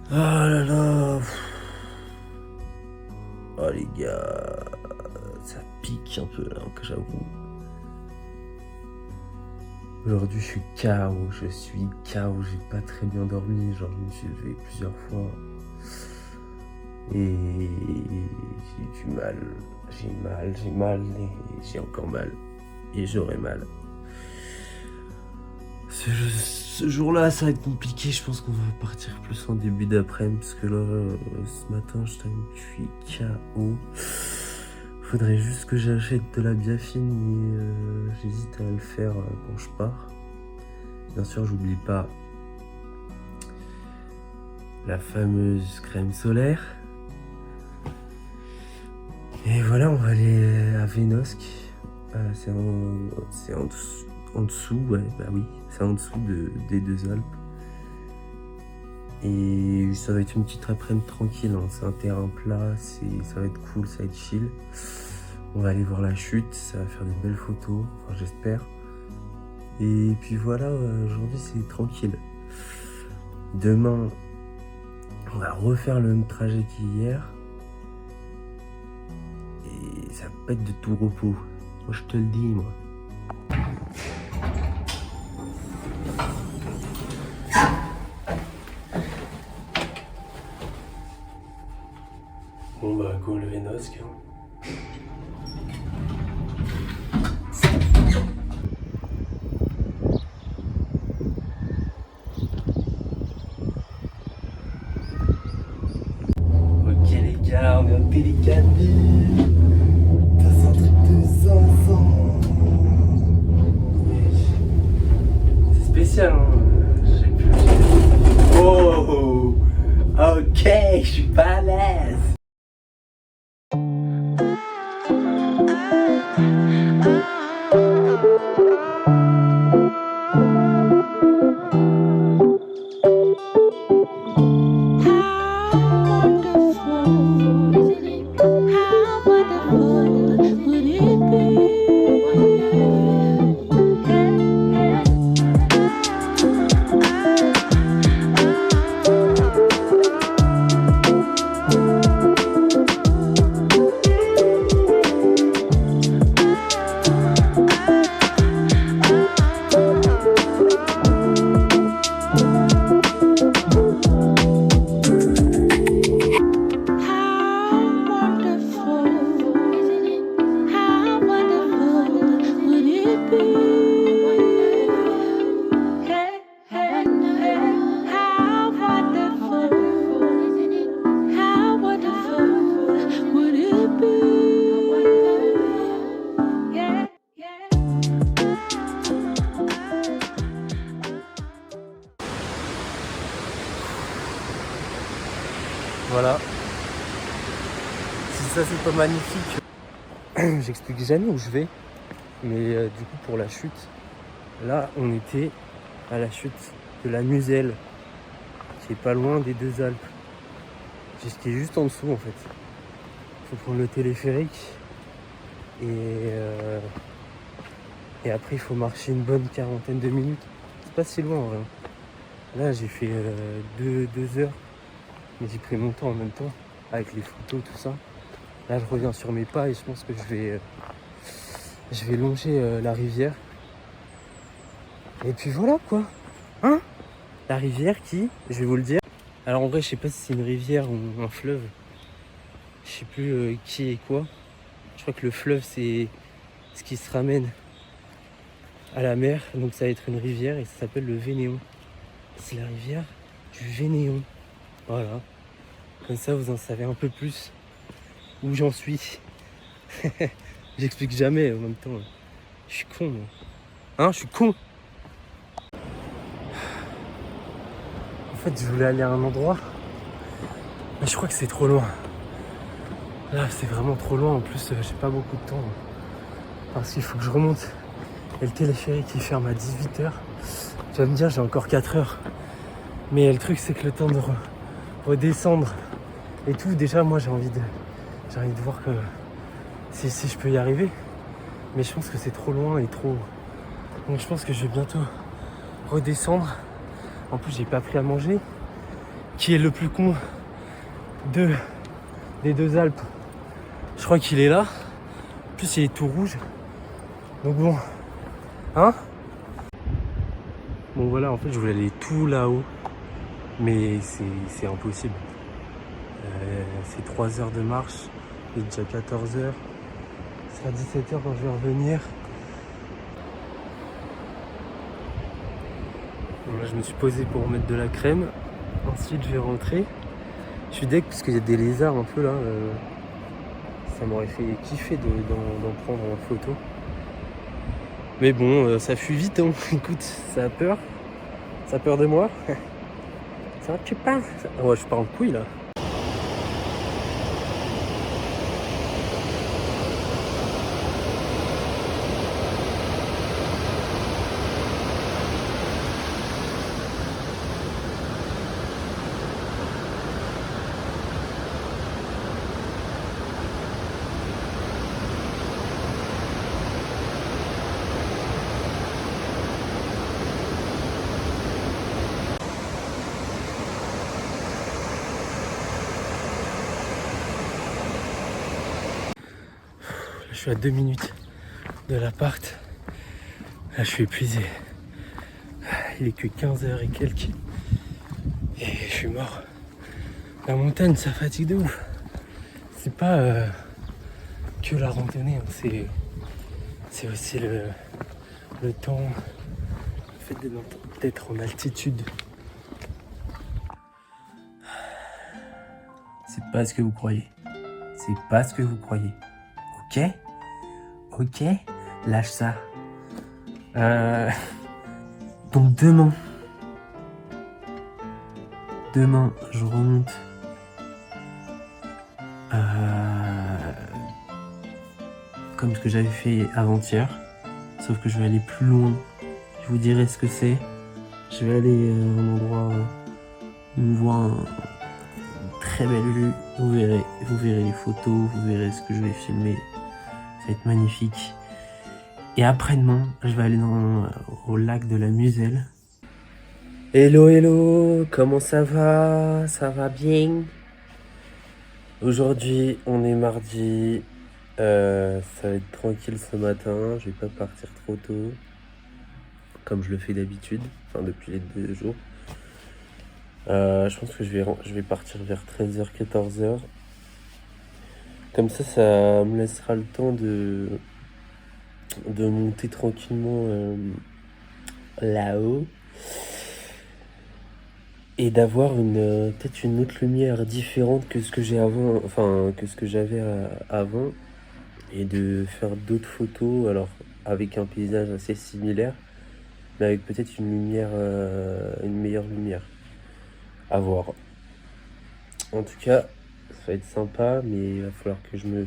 Ah là là. Oh les gars, ça pique un peu là, que j'avoue. Aujourd'hui, je suis KO, j'ai pas très bien dormi, genre je me suis levé plusieurs fois. Et j'ai mal, et j'ai encore mal. Et j'aurai mal. Ce jour-là, ça va être compliqué, je pense qu'on va partir plus en début d'après-midi, parce que là, ce matin, je t'avoue que je suis KO. Faudrait juste que j'achète de la biafine, mais j'hésite à le faire quand je pars. Bien sûr, j'oublie pas la fameuse crème solaire. Et voilà, on va aller à Vénosque. C'est en dessous, ouais, bah oui, c'est en dessous des deux Alpes. Et ça va être une petite après-midi tranquille, hein. C'est un terrain plat, ça va être cool, ça va être chill. On va aller voir la chute, ça va faire des belles photos, enfin j'espère. Et puis voilà, aujourd'hui c'est tranquille. Demain, on va refaire le même trajet qu'hier. Et ça va pas être de tout repos. Moi je te le dis, moi. Bon bah, go le Vénosque, hein. Ok les gars, on est en télécabine. C'est un truc de zinzin. C'est spécial, hein. Je sais plus. Oh, ok, je suis pas à l'aise. Voilà. Si ça c'est pas magnifique, j'explique jamais où je vais. Mais du coup pour la chute, là on était à la chute de la Muselle, qui est pas loin des deux Alpes. Qui est juste en dessous en fait. Faut prendre le téléphérique et après il faut marcher une bonne quarantaine de minutes. C'est pas si loin en vrai. Là j'ai fait 2 heures, mais j'ai pris mon temps en même temps avec les photos, tout ça. Là je reviens sur mes pas et je pense que je vais longer la rivière. Et puis voilà quoi. Hein? La rivière qui, je vais vous le dire. Alors en vrai je sais pas si c'est une rivière ou un fleuve. Je sais plus qui et quoi. Je crois que le fleuve c'est ce qui se ramène à la mer. Donc ça va être une rivière et ça s'appelle le Vénéon. C'est la rivière du Vénéon. Voilà. Comme ça vous en savez un peu plus où j'en suis. J'explique jamais en même temps. Je suis con moi. Hein, je suis con. En fait je voulais aller à un endroit, mais je crois que c'est trop loin. Là c'est vraiment trop loin, en plus j'ai pas beaucoup de temps. Parce qu'il faut que je remonte. Et le téléphérique il ferme à 18h. Tu vas me dire j'ai encore 4 heures. Mais le truc c'est que le temps de redescendre et tout, déjà moi j'ai envie de voir que si je peux y arriver. Mais je pense que c'est trop loin et trop. Donc je pense que je vais bientôt redescendre. En plus j'ai pas pris à manger. qui est le plus con des deux Alpes. Je crois qu'il est là. En plus il est tout rouge. Donc bon. Hein? Bon voilà, en fait je voulais aller tout là-haut. Mais c'est impossible. C'est 3 heures de marche. Il est déjà 14 heures. Ce sera 17 heures quand je vais revenir. Bon, là je me suis posé pour mettre de la crème. Ensuite je vais rentrer. Je suis deg parce qu'il y a des lézards un peu là. Ça m'aurait fait kiffer d'en prendre en photo. Mais bon, ça fuit vite, hein. Écoute, ça a peur. Ça a peur de moi. Ça va, tu parles? Ouais, je parle couille là. Je suis à 2 minutes de l'appart. Là, je suis épuisé. Il est que 15 h et quelques. Et je suis mort. La montagne, ça fatigue de ouf. C'est pas que la randonnée, hein. C'est aussi le temps, le fait d'être en altitude. C'est pas ce que vous croyez. C'est pas ce que vous croyez. Ok? Ok? Lâche ça. Donc demain, je remonte comme ce que j'avais fait avant-hier, sauf que je vais aller plus loin. Je vous dirai ce que c'est. Je vais aller à un endroit où on voit une très belle vue. Vous verrez les photos, vous verrez ce que je vais filmer. Ça va être magnifique. Et après-demain, je vais aller au lac de la Muselle. Hello, hello, comment ça va? Ça va bien? Aujourd'hui, on est mardi. Ça va être tranquille ce matin. Je vais pas partir trop tôt, comme je le fais d'habitude, enfin depuis les 2 jours. Je pense que je vais partir vers 13 h, 14 h. Comme ça me laissera le temps de monter tranquillement là-haut. Et d'avoir peut-être une autre lumière différente que ce que j'ai avant, enfin que ce que j'avais avant. Et de faire d'autres photos, alors avec un paysage assez similaire, mais avec peut-être une meilleure lumière. À voir. En tout cas, ça va être sympa, mais il va falloir que je me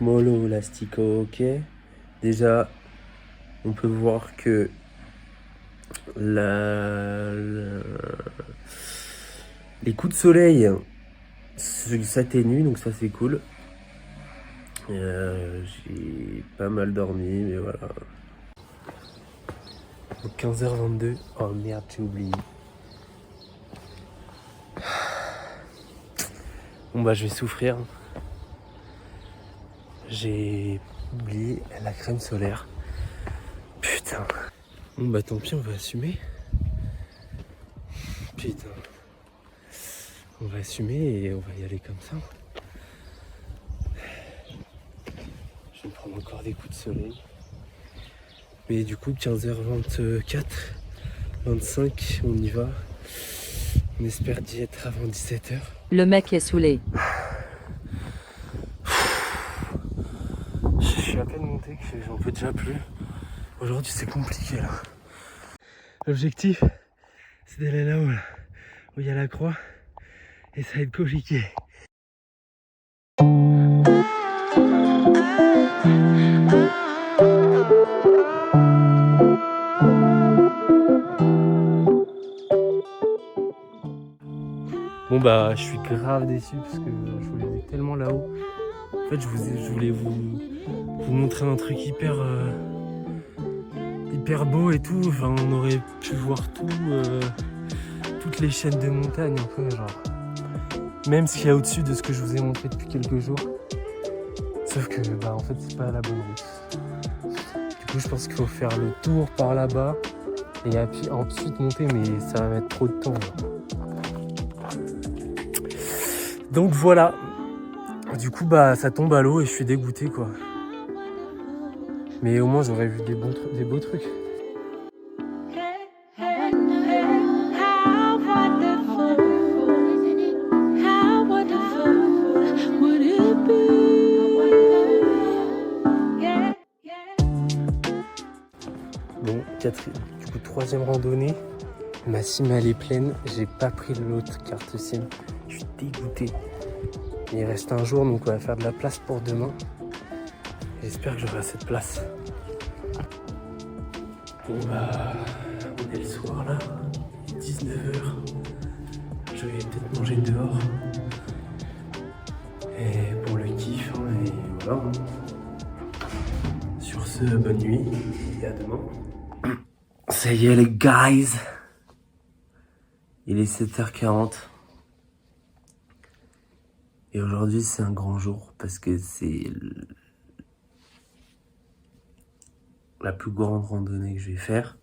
mollo l'astico, ok. Déjà, on peut voir que les coups de soleil s'atténuent, donc ça c'est cool. J'ai pas mal dormi, mais voilà. 15 h 22. Oh merde, j'ai oublié. Bon bah je vais souffrir. J'ai oublié la crème solaire. Putain. Bon bah tant pis, on va assumer. Putain. On va assumer et on va y aller comme ça. Je vais me prendre encore des coups de soleil. Mais du coup 15 h 24, 25, on y va. On espère d'y être avant 17 h. Le mec est saoulé. Je suis à peine monté que j'en peux déjà plus. Aujourd'hui c'est compliqué là. L'objectif c'est d'aller là-haut, là, où il y a la croix. Et ça va être compliqué. Bon bah je suis grave déçu parce que je voulais être tellement là-haut. En fait je voulais vous montrer un truc hyper beau et tout. Enfin on aurait pu voir tout toutes les chaînes de montagne un peu genre. Même ce qu'il y a au-dessus de ce que je vous ai montré depuis quelques jours. Sauf que en fait c'est pas la bonne route. Du coup je pense qu'il faut faire le tour par là-bas et ensuite monter, mais ça va mettre trop de temps. Donc voilà. Du coup ça tombe à l'eau et je suis dégoûté quoi. Mais au moins j'aurais vu des beaux trucs. Bon, du coup troisième randonnée. Ma SIM elle est pleine. J'ai pas pris l'autre carte SIM. Je suis dégoûté. Il reste un jour donc on va faire de la place pour demain. J'espère que j'aurai assez de place. Bon on est le soir là, 19h. Je vais peut-être manger dehors. Et pour le kiff, et voilà. Sur ce, bonne nuit et à demain. Ça y est les guys. Il est 7h40. Et aujourd'hui c'est un grand jour parce que c'est la plus grande randonnée que je vais faire.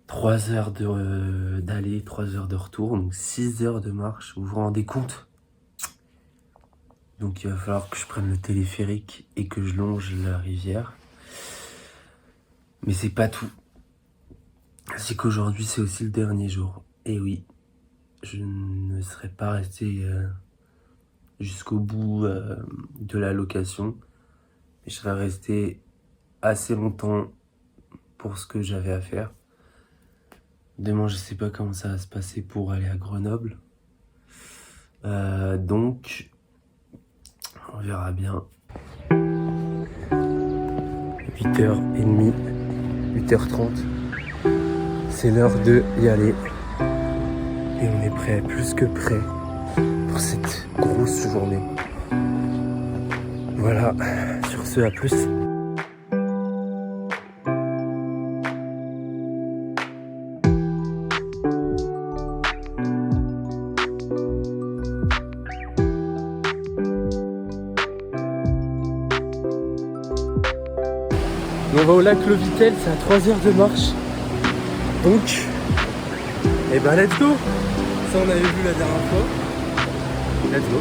3 heures d'aller, 3 heures de retour, donc 6 heures de marche, vous vous rendez compte? Donc il va falloir que je prenne le téléphérique et que je longe la rivière. Mais c'est pas tout. C'est qu'aujourd'hui c'est aussi le dernier jour. Et oui, je ne serai pas resté jusqu'au bout de la location. Mais je serai resté assez longtemps pour ce que j'avais à faire. Demain, je sais pas comment ça va se passer pour aller à Grenoble. Donc, on verra bien. 8h30, 8h30. C'est l'heure de y aller. Et on est prêt, plus que prêt, pour cette grosse journée. Voilà, sur ce, à plus. On va au lac Lovitel, c'est à 3 heures de marche. Donc, let's go. Ça on avait vu la dernière fois. Let's go.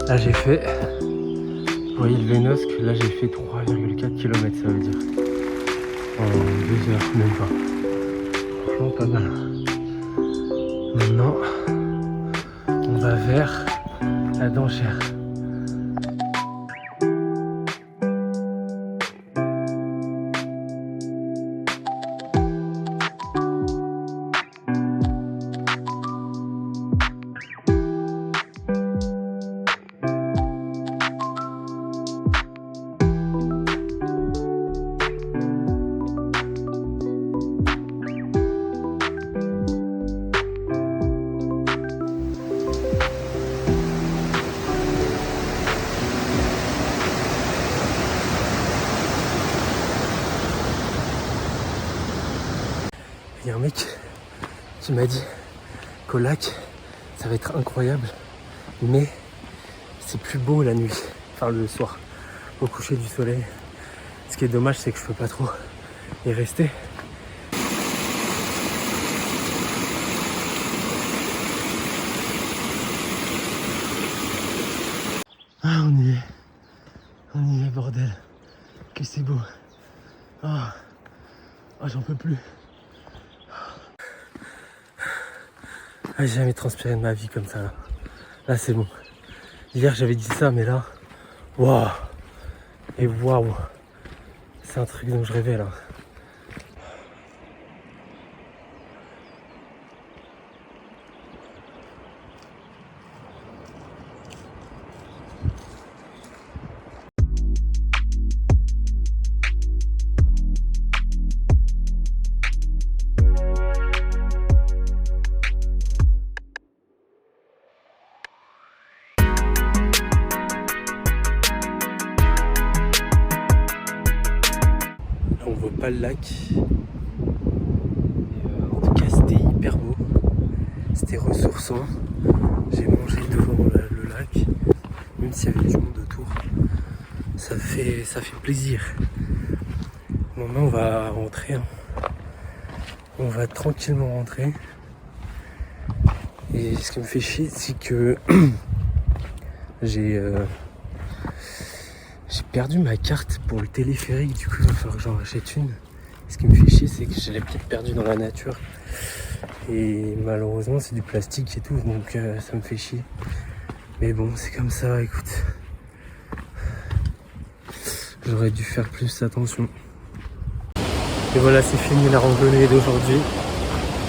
Là j'ai fait, vous voyez le Vénosque, là j'ai fait 3,4 km, ça veut dire. En 2 heures, même pas. Franchement pas mal. Maintenant, on va vers la Danchère. Il y a un mec qui m'a dit qu'au lac, ça va être incroyable, mais c'est plus beau la nuit, enfin le soir, au coucher du soleil. Ce qui est dommage, c'est que je peux pas trop y rester. Ah, on y est, bordel, que c'est beau. Ah, j'en peux plus. J'ai jamais transpiré de ma vie comme ça là. Là c'est bon. Hier j'avais dit ça mais là. Waouh. Et waouh. C'est un truc dont je rêvais là. pas le lac. En tout cas, c'était hyper beau. C'était ressourçant. J'ai mangé devant le lac, même s'il y avait du monde autour. Ça fait plaisir. Maintenant, on va rentrer. Hein. On va tranquillement rentrer. Et ce qui me fait chier, c'est que j'ai perdu ma carte pour le téléphérique. Du coup, il va falloir que j'en rachète une. Ce qui me fait chier, c'est que je l'ai peut-être perdu dans la nature. Et malheureusement, c'est du plastique et tout, donc ça me fait chier. Mais bon, c'est comme ça, écoute. J'aurais dû faire plus attention. Et voilà, c'est fini la randonnée d'aujourd'hui.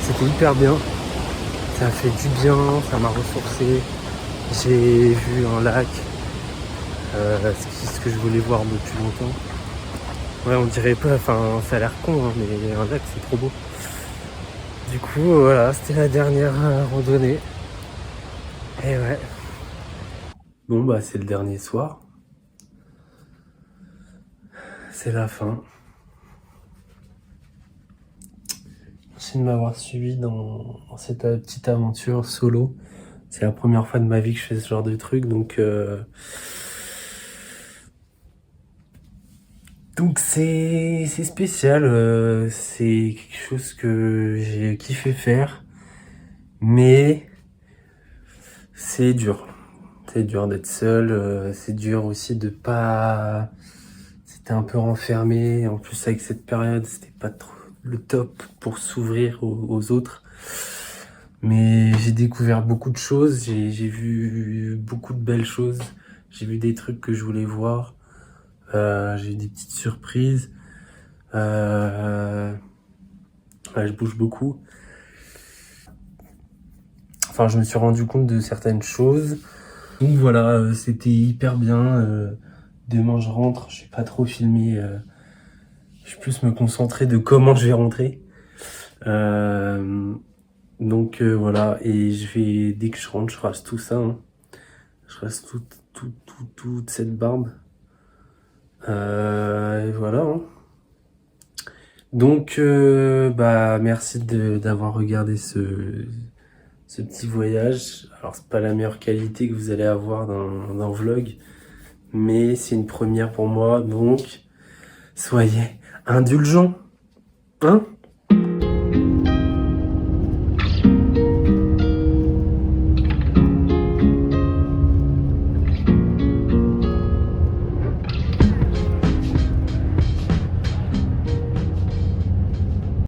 C'était hyper bien. Ça a fait du bien, ça m'a ressourcé. J'ai vu un lac. Ce que je voulais voir depuis longtemps. Ouais, on dirait pas, enfin, ça a l'air con, hein, mais un lac, c'est trop beau. Du coup, voilà, c'était la dernière randonnée. Et ouais. Bon, bah, c'est le dernier soir. C'est la fin. Merci de m'avoir suivi dans cette petite aventure solo. C'est la première fois de ma vie que je fais ce genre de truc, donc c'est spécial. C'est quelque chose que j'ai kiffé faire, mais c'est dur. C'est dur d'être seul. C'est dur aussi de pas. C'était un peu renfermé. En plus, avec cette période, c'était pas trop le top pour s'ouvrir aux autres. Mais j'ai découvert beaucoup de choses, j'ai vu beaucoup de belles choses, j'ai vu des trucs que je voulais voir, j'ai eu des petites surprises, ouais, je bouge beaucoup. Enfin, je me suis rendu compte de certaines choses. Donc voilà, c'était hyper bien. Demain, je rentre, je vais pas trop filmer, je vais plus me concentrer de comment je vais rentrer. Donc voilà, et dès que je rentre, je rase tout ça. Hein. Je rase toute cette barbe. Et voilà. Hein. Donc, bah, merci d'avoir regardé ce petit voyage. Alors, c'est pas la meilleure qualité que vous allez avoir d'un vlog, mais c'est une première pour moi, donc soyez indulgents. Hein?